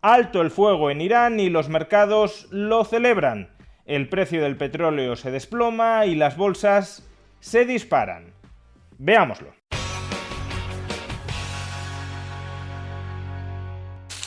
Alto el fuego en Irán y los mercados lo celebran. El precio del petróleo se desploma y las bolsas se disparan. Veámoslo.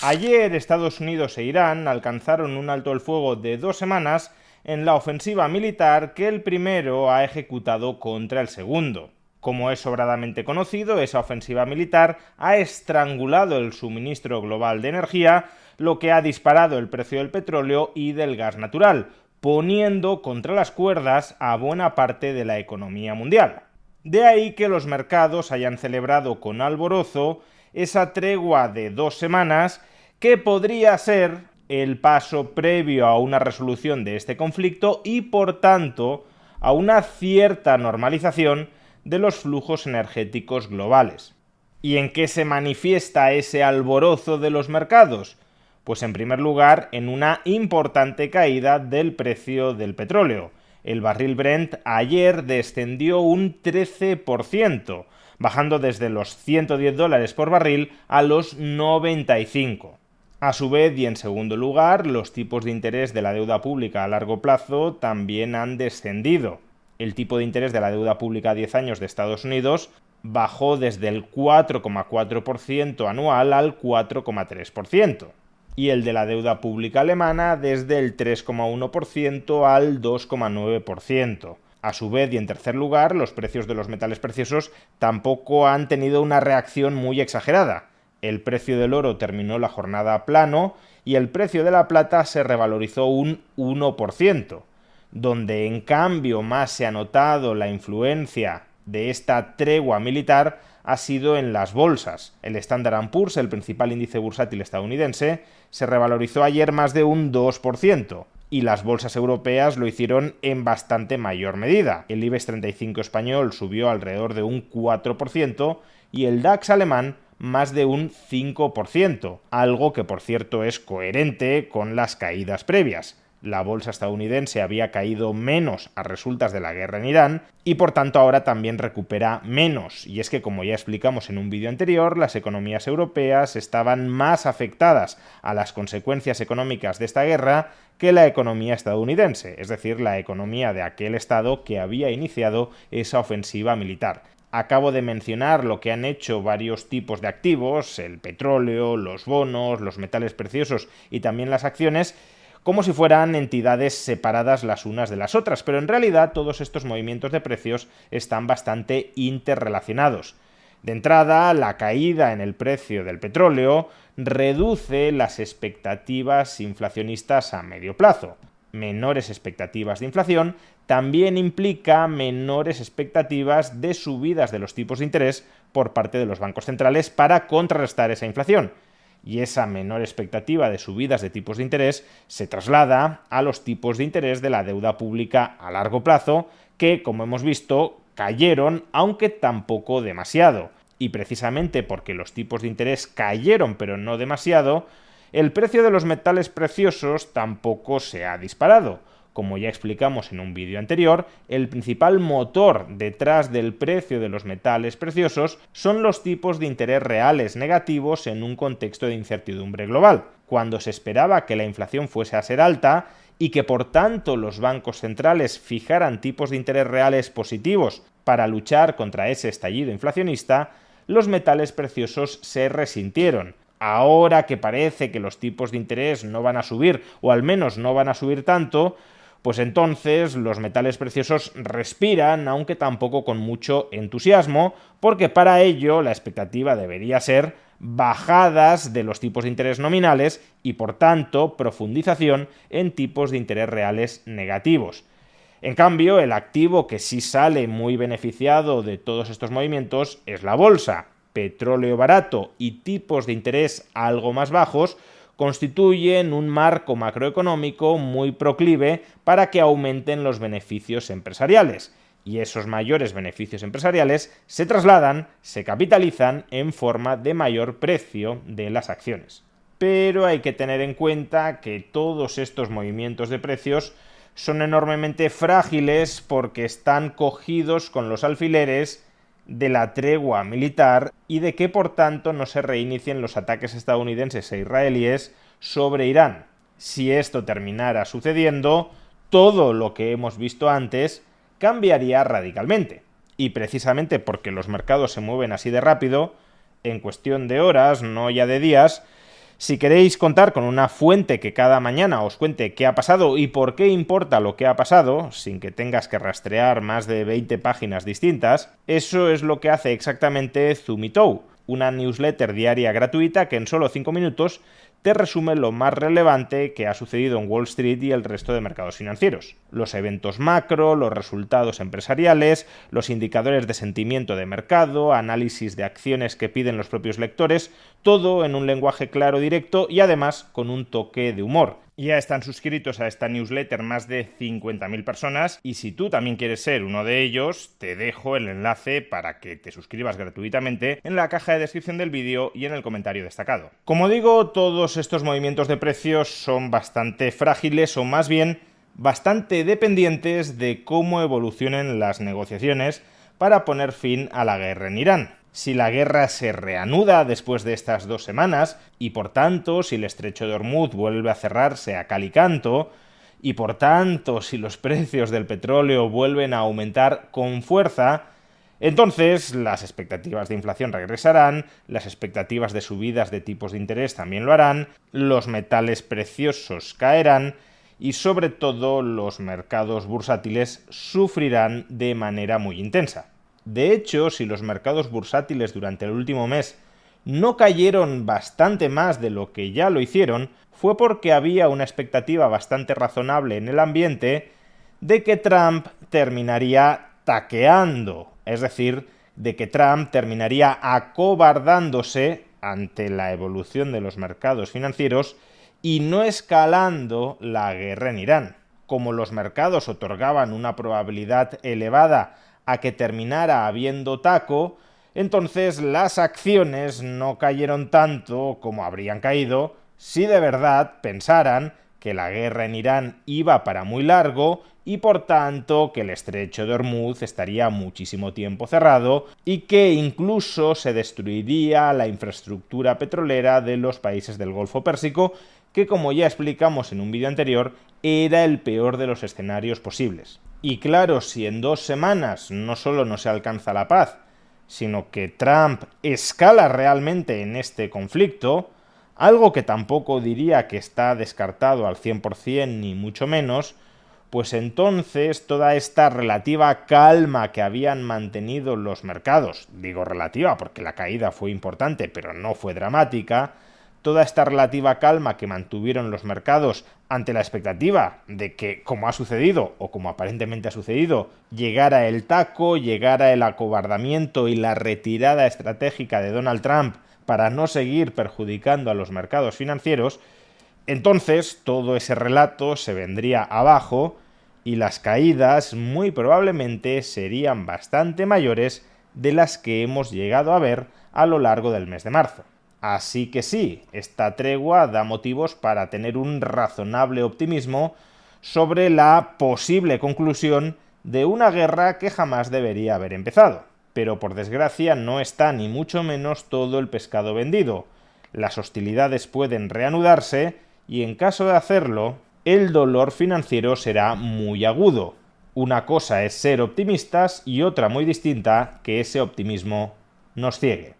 Ayer Estados Unidos e Irán alcanzaron un alto el fuego de 2 semanas en la ofensiva militar que el primero ha ejecutado contra el segundo. Como es sobradamente conocido, esa ofensiva militar ha estrangulado el suministro global de energía, lo que ha disparado el precio del petróleo y del gas natural, poniendo contra las cuerdas a buena parte de la economía mundial. De ahí que los mercados hayan celebrado con alborozo esa tregua de 2 semanas que podría ser el paso previo a una resolución de este conflicto y, por tanto, a una cierta normalización de los flujos energéticos globales. ¿Y en qué se manifiesta ese alborozo de los mercados? Pues en primer lugar en una importante caída del precio del petróleo. El barril Brent ayer descendió un 13%, bajando desde los $110 por barril a los 95. A su vez, y en segundo lugar, los tipos de interés de la deuda pública a largo plazo también han descendido. El tipo de interés de la deuda pública a 10 años de Estados Unidos bajó desde el 4,4% anual al 4,3%. Y el de la deuda pública alemana desde el 3,1% al 2,9%. A su vez, y en tercer lugar, los precios de los metales preciosos tampoco han tenido una reacción muy exagerada. El precio del oro terminó la jornada plano y el precio de la plata se revalorizó un 1%, donde en cambio más se ha notado la influencia de esta tregua militar ha sido en las bolsas. El Standard & Poor's, el principal índice bursátil estadounidense, se revalorizó ayer más de un 2%, y las bolsas europeas lo hicieron en bastante mayor medida. El IBEX 35 español subió alrededor de un 4% y el DAX alemán más de un 5%, algo que por cierto es coherente con las caídas previas. La bolsa estadounidense había caído menos a resultas de la guerra en Irán y por tanto ahora también recupera menos. Y es que, como ya explicamos en un vídeo anterior, las economías europeas estaban más afectadas a las consecuencias económicas de esta guerra que la economía estadounidense, es decir, la economía de aquel estado que había iniciado esa ofensiva militar. Acabo de mencionar lo que han hecho varios tipos de activos, el petróleo, los bonos, los metales preciosos y también las acciones, como si fueran entidades separadas las unas de las otras, pero en realidad todos estos movimientos de precios están bastante interrelacionados. De entrada, la caída en el precio del petróleo reduce las expectativas inflacionistas a medio plazo. Menores expectativas de inflación también implica menores expectativas de subidas de los tipos de interés por parte de los bancos centrales para contrarrestar esa inflación. Y esa menor expectativa de subidas de tipos de interés se traslada a los tipos de interés de la deuda pública a largo plazo, que, como hemos visto, cayeron, aunque tampoco demasiado. Y precisamente porque los tipos de interés cayeron, pero no demasiado, el precio de los metales preciosos tampoco se ha disparado. Como ya explicamos en un vídeo anterior, el principal motor detrás del precio de los metales preciosos son los tipos de interés reales negativos en un contexto de incertidumbre global, cuando se esperaba que la inflación fuese a ser alta y que por tanto los bancos centrales fijaran tipos de interés reales positivos para luchar contra ese estallido inflacionista. Los metales preciosos se resintieron. Ahora que parece que los tipos de interés no van a subir, o al menos no van a subir tanto, pues entonces los metales preciosos respiran, aunque tampoco con mucho entusiasmo, porque para ello la expectativa debería ser bajadas de los tipos de interés nominales y, por tanto, profundización en tipos de interés reales negativos. En cambio, el activo que sí sale muy beneficiado de todos estos movimientos es la bolsa. Petróleo barato y tipos de interés algo más bajos constituyen un marco macroeconómico muy proclive para que aumenten los beneficios empresariales. Y esos mayores beneficios empresariales se trasladan, se capitalizan en forma de mayor precio de las acciones. Pero hay que tener en cuenta que todos estos movimientos de precios son enormemente frágiles porque están cogidos con los alfileres de la tregua militar y de que por tanto no se reinicien los ataques estadounidenses e israelíes sobre Irán. Si esto terminara sucediendo, todo lo que hemos visto antes cambiaría radicalmente. Y precisamente porque los mercados se mueven así de rápido, en cuestión de horas, no ya de días, si queréis contar con una fuente que cada mañana os cuente qué ha pasado y por qué importa lo que ha pasado, sin que tengas que rastrear más de 20 páginas distintas, eso es lo que hace exactamente Zumitou, una newsletter diaria gratuita que en solo 5 minutos te resume lo más relevante que ha sucedido en Wall Street y el resto de mercados financieros. Los eventos macro, los resultados empresariales, los indicadores de sentimiento de mercado, análisis de acciones que piden los propios lectores, todo en un lenguaje claro, directo y además con un toque de humor. Ya están suscritos a esta newsletter más de 50.000 personas y si tú también quieres ser uno de ellos, te dejo el enlace para que te suscribas gratuitamente en la caja de descripción del vídeo y en el comentario destacado. Como digo, todos estos movimientos de precios son bastante frágiles o más bien bastante dependientes de cómo evolucionen las negociaciones para poner fin a la guerra en Irán. Si la guerra se reanuda después de estas 2 semanas y por tanto si el estrecho de Hormuz vuelve a cerrarse a cal y canto y por tanto si los precios del petróleo vuelven a aumentar con fuerza, entonces las expectativas de inflación regresarán, las expectativas de subidas de tipos de interés también lo harán, los metales preciosos caerán y sobre todo los mercados bursátiles sufrirán de manera muy intensa. De hecho, si los mercados bursátiles durante el último mes no cayeron bastante más de lo que ya lo hicieron, fue porque había una expectativa bastante razonable en el ambiente de que Trump terminaría taqueando, es decir, de que Trump terminaría acobardándose ante la evolución de los mercados financieros y no escalando la guerra en Irán. Como los mercados otorgaban una probabilidad elevada a que terminara habiendo taco, entonces las acciones no cayeron tanto como habrían caído si de verdad pensaran que la guerra en Irán iba para muy largo y por tanto que el estrecho de Hormuz estaría muchísimo tiempo cerrado y que incluso se destruiría la infraestructura petrolera de los países del Golfo Pérsico, que como ya explicamos en un vídeo anterior, era el peor de los escenarios posibles. Y claro, si en 2 semanas no solo no se alcanza la paz, sino que Trump escala realmente en este conflicto, algo que tampoco diría que está descartado al 100% ni mucho menos, pues entonces toda esta relativa calma que habían mantenido los mercados, digo relativa porque la caída fue importante pero no fue dramática, toda esta relativa calma que mantuvieron los mercados ante la expectativa de que, como ha sucedido, o como aparentemente ha sucedido, llegara el taco, llegara el acobardamiento y la retirada estratégica de Donald Trump para no seguir perjudicando a los mercados financieros, entonces todo ese relato se vendría abajo y las caídas muy probablemente serían bastante mayores de las que hemos llegado a ver a lo largo del mes de marzo. Así que sí, esta tregua da motivos para tener un razonable optimismo sobre la posible conclusión de una guerra que jamás debería haber empezado. Pero por desgracia no está ni mucho menos todo el pescado vendido. Las hostilidades pueden reanudarse y en caso de hacerlo, el dolor financiero será muy agudo. Una cosa es ser optimistas y otra muy distinta que ese optimismo nos ciegue.